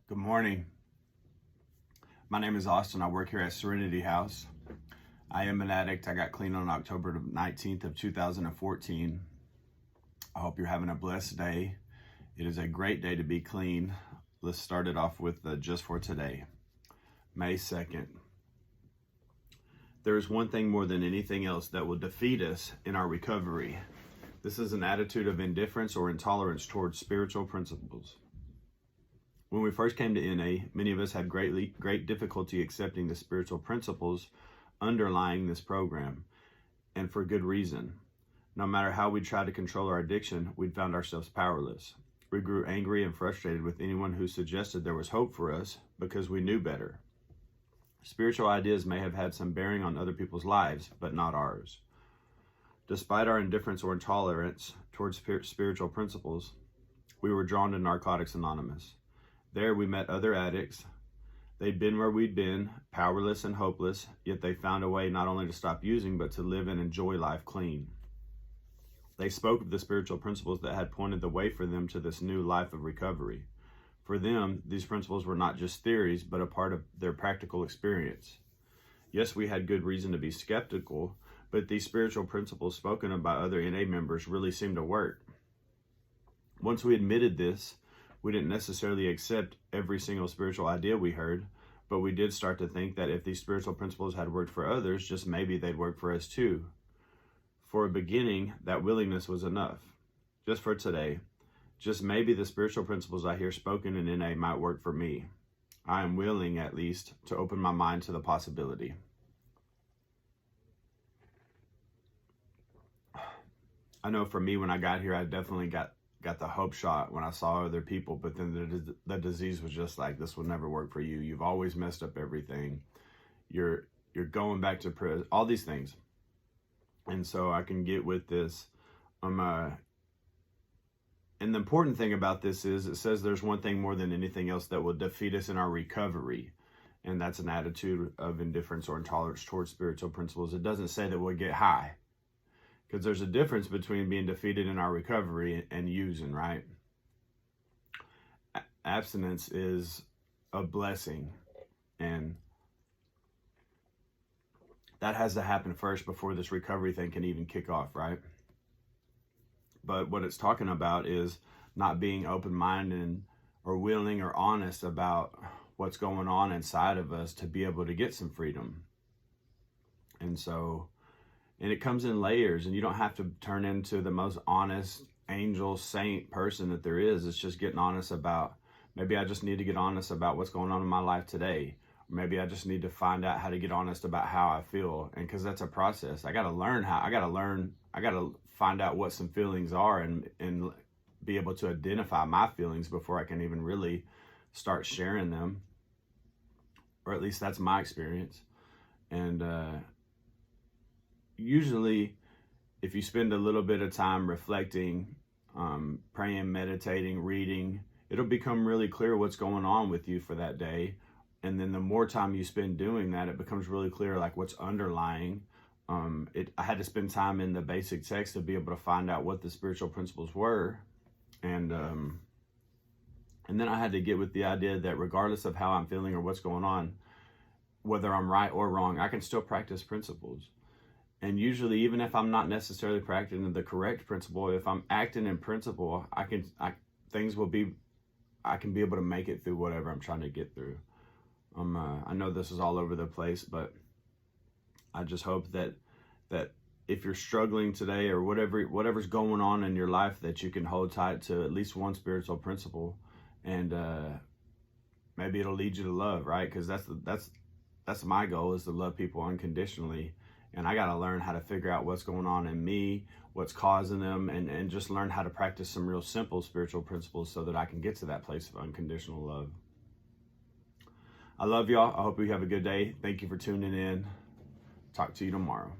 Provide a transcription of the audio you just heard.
Good morning. My name is Austin. I work here at Serenity House. I am an addict. I got clean on October 19th of 2014. I hope you're having a blessed day. It is a great day to be clean. Let's start it off with just for today, May 2nd. There is one thing more than anything else that will defeat us in our recovery. This is an attitude of indifference or intolerance towards spiritual principles. When we first came to NA, many of us had great difficulty accepting the spiritual principles underlying this program, and for good reason. No matter how we tried to control our addiction, we'd found ourselves powerless. We grew angry and frustrated with anyone who suggested there was hope for us because we knew better. Spiritual ideas may have had some bearing on other people's lives, but not ours. Despite our indifference or intolerance towards spiritual principles, we were drawn to Narcotics Anonymous. There we met other addicts. They'd been where we'd been, powerless and hopeless, yet they found a way not only to stop using, but to live and enjoy life clean. They spoke of the spiritual principles that had pointed the way for them to this new life of recovery. For them, these principles were not just theories, but a part of their practical experience. Yes, we had good reason to be skeptical, but these spiritual principles spoken of by other NA members really seemed to work. Once we admitted this, we didn't necessarily accept every single spiritual idea we heard, but we did start to think that if these spiritual principles had worked for others, just maybe they'd work for us too. For a beginning, that willingness was enough. Just for today, just maybe the spiritual principles I hear spoken in NA might work for me. I am willing, at least, to open my mind to the possibility. I know for me, when I got here, I definitely got the hope shot when I saw other people, but then the disease was just like, this will never work for you. You've always messed up everything. You're going back to prison, all these things. And so I can get with this. And the important thing about this is it says there's one thing more than anything else that will defeat us in our recovery. And that's an attitude of indifference or intolerance towards spiritual principles. It doesn't say that we'll get high, because there's a difference between being defeated in our recovery and using, right? Abstinence is a blessing, and that has to happen first before this recovery thing can even kick off, right? But what it's talking about is not being open-minded or willing or honest about what's going on inside of us to be able to get some freedom. And it comes in layers, and you don't have to turn into the most honest angel saint person that there is. It's just getting honest about, maybe I just need to get honest about what's going on in my life today. Or maybe I just need to find out how to get honest about how I feel. And because that's a process. I got to find out what some feelings are and be able to identify my feelings before I can even really start sharing them. Or at least that's my experience. And, usually, if you spend a little bit of time reflecting, praying, meditating, reading, it'll become really clear what's going on with you for that day. And then the more time you spend doing that, it becomes really clear like what's underlying. I had to spend time in the basic text to be able to find out what the spiritual principles were. And then I had to get with the idea that regardless of how I'm feeling or what's going on, whether I'm right or wrong, I can still practice principles. And usually, even if I'm not necessarily practicing the correct principle, if I'm acting in principle, I can be able to make it through whatever I'm trying to get through. I know this is all over the place, but I just hope that if you're struggling today or whatever's going on in your life, that you can hold tight to at least one spiritual principle, and maybe it'll lead you to love, right? Because that's my goal, is to love people unconditionally. And I got to learn how to figure out what's going on in me, what's causing them, and just learn how to practice some real simple spiritual principles so that I can get to that place of unconditional love. I love y'all. I hope you have a good day. Thank you for tuning in. Talk to you tomorrow.